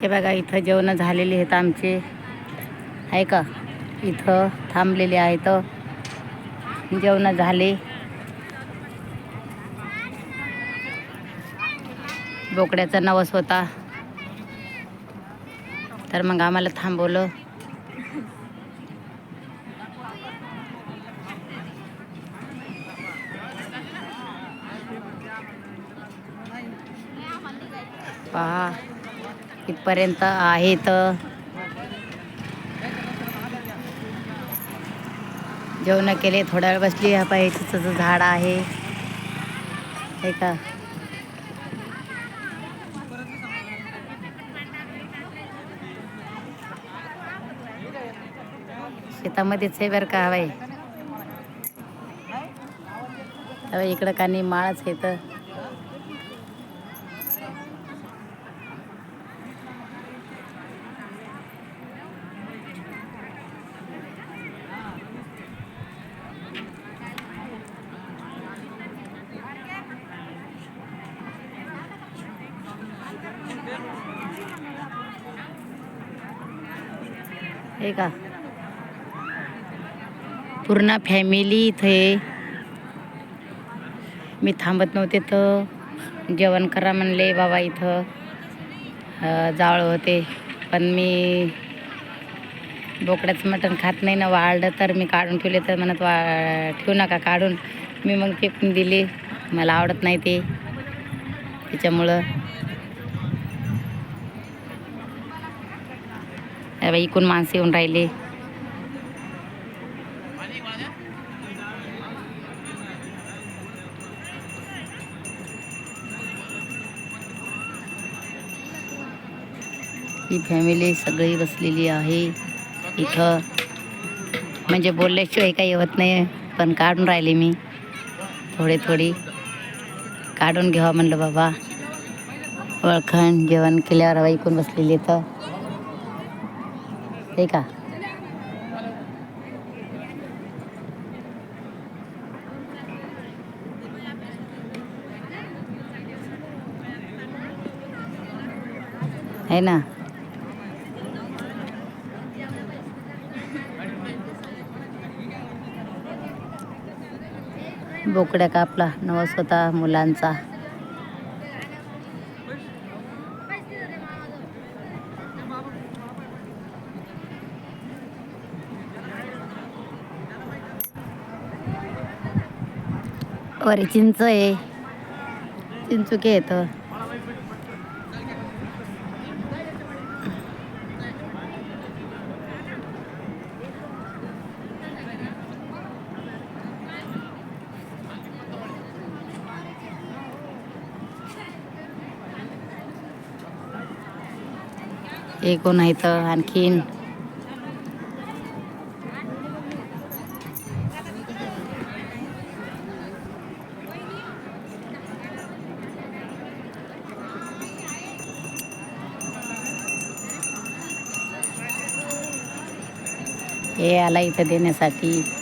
हे बघा इथं जेवण झालेले आहेत आमचे, आहे का. इथं थांबलेले आहेत, जेवण झाले. बोकड्याचा नवस होता तर मग आम्हाला थांबवलं. पहा इथपर्यंत आहेत. जेवण केले, थोडा वेळ बसली. हा पाय चिंचेचं झाड आहे, हे का. शेतामध्येच आहे बरं का. हवाय हवा इकडं कानी माळच आहे तर. हे का पूर्ण फॅमिली इथे. मी थांबत नव्हते तर जेवण करा म्हणले बाबा. इथं जावळ होते पण मी बोकड्याचं मटण खात नाही ना. वाळलं तर मी काढून ठेवले तर म्हणत ठेवू नका काढून. मी मग फेकून दिले, मला आवडत नाही ते, त्याच्यामुळं. इकून माणसं येऊन राहिले. ही फॅमिली सगळी बसलेली आहे इथं. म्हणजे बोलल्याशिवाय काही होत नाही, पण काढून राहिले मी थोडी काढून घ्यावा म्हणलं बाबा. ओळखण जेवण केल्यावर ऐकून बसलेली तर, हे का. है ना. बोकड्या कापला, नवस होता मुलांचा. अरे चिंच आहे, चिंचुके येत. हे कोण आहे तर आणखीन. हे आला इथं देण्यासाठी.